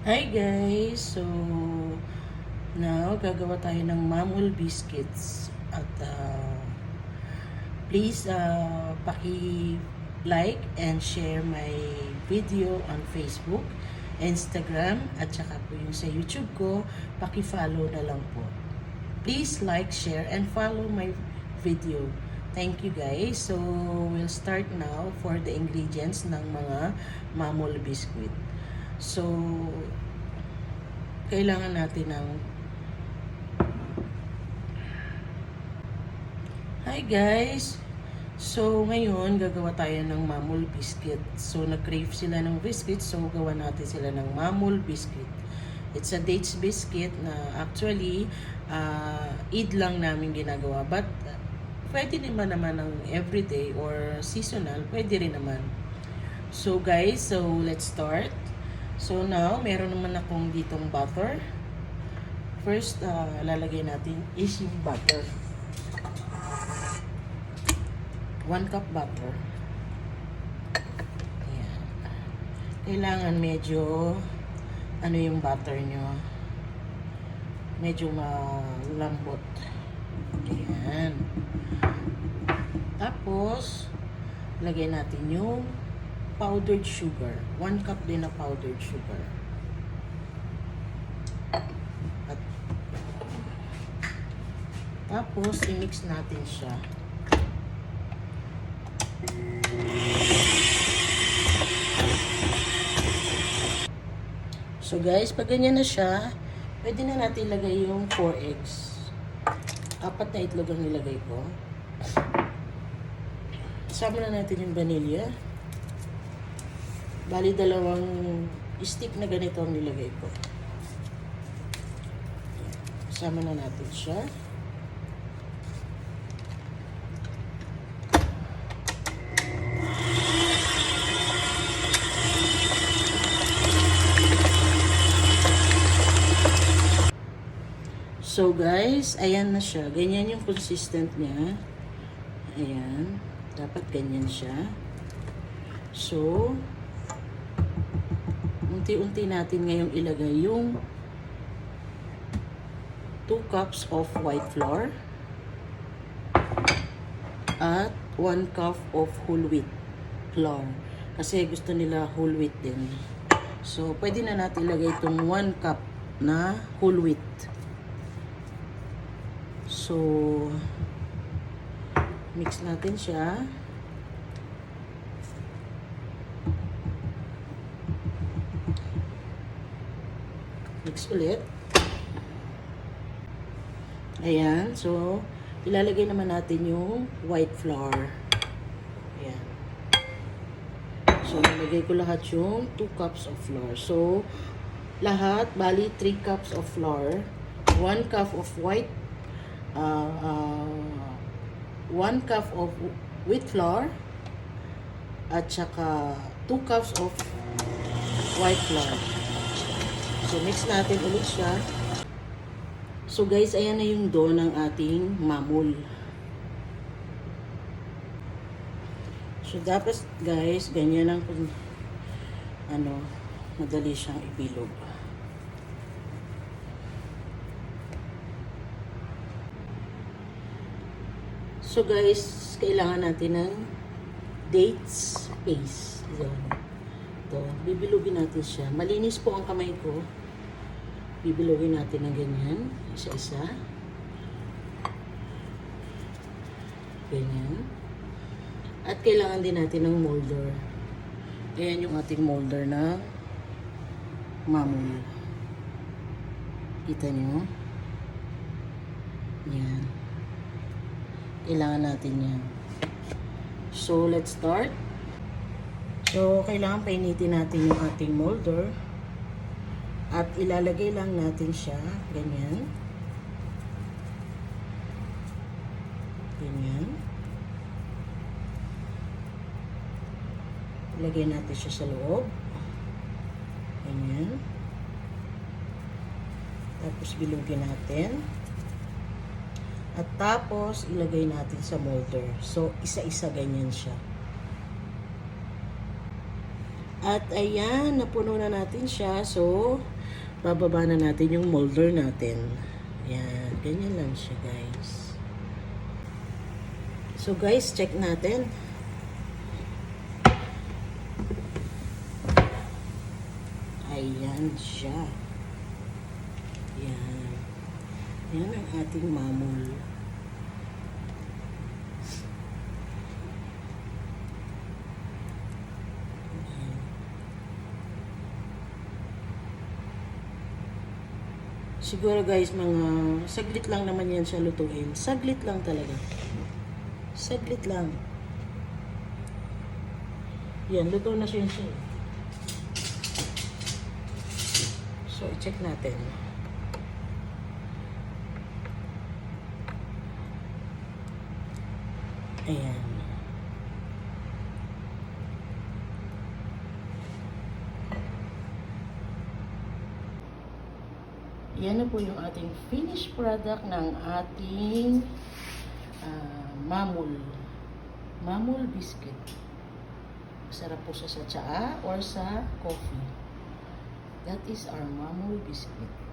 Hi guys! So, now gagawa tayo ng mamul biscuits. At please paki-like and share my video on Facebook, Instagram, at saka po yung sa YouTube ko, paki-follow na lang po. Please like, share, and follow my video. Thank you guys. So, we'll start now for the ingredients ng mga mamul biscuit. So, kailangan natin ng Hi guys! So, ngayon, gagawa tayo ng mamul biscuit. So, nag-crave sila ng biscuit, so gawa natin sila ng mamul biscuit. It's a dates biscuit na actually, Eid lang namin ginagawa. But, pwede naman ng everyday or seasonal, pwede rin naman. So, guys, so let's start. So, now, meron naman akong ditong butter. First, lalagay natin is yung butter. 1 cup butter. Ayan. Kailangan medyo, ano yung butter nyo, medyo malambot. Ayan. Tapos, lagay natin yung powdered sugar. 1 cup din na powdered sugar. At, tapos, i-mix natin siya. So guys, pag ganyan na siya, pwede na natin ilagay yung 4 eggs. 4 na itlog ang nilagay ko. Sama na natin yung vanilla. Bali, 2 stick na ganito ang nilagay ko. Sama na natin siya. So guys, ayan na siya. Ganyan yung consistent niya. Ayan. Dapat ganyan siya. So, unti-unti natin ngayong ilagay yung 2 cups of white flour at 1 cup of whole wheat flour. Kasi gusto nila whole wheat din. So, pwede na natin ilagay itong 1 cup na whole wheat. So, mix natin siya. Mix ulit. Ayan. So, ilalagay naman natin yung white flour. Ayan. So, nilagay ko lahat yung 2 cups of flour. So, lahat, bali 3 cups of flour, 1 cup of 1 cup of wheat flour, at saka 2 cups of white flour. So, mix natin ulit siya. So, guys, ayan na yung dough ng ating mamul. So, dapat, guys, ganyan ang madali siyang ibilog. So guys, kailangan natin ng dates paste. Ito, bibilugin natin siya. Malinis po ang kamay ko. Bibilugin natin ng ganyan, isa-isa. Ganyan. At kailangan din natin ng molder. Ayan yung ating molder na mamul. Kita nyo? Yan. Kailangan natin yan. So, let's start. So, kailangan painitin natin yung ating molder. At ilalagay lang natin siya. Ganyan. Ganyan. Ilagay natin siya sa loob. Ganyan. Tapos, bilugin natin. At tapos, ilagay natin sa molder. So, isa-isa ganyan siya. At ayan, napuno na natin siya. So, bababa na natin yung molder natin. Ayan, ganyan lang siya guys. So guys, check natin. Ayan siya. Ayan. Ayan ang ating mamul. Siguro guys, mga saglit lang naman yan siya lutuin. Saglit lang talaga. Saglit lang. Yan, luto na siya. So, i-check natin. Ayan. Yan na po yung ating finished product ng ating mamul. Mamul biscuit. Masarap po siya sa tsaa or sa coffee. That is our mamul biscuit.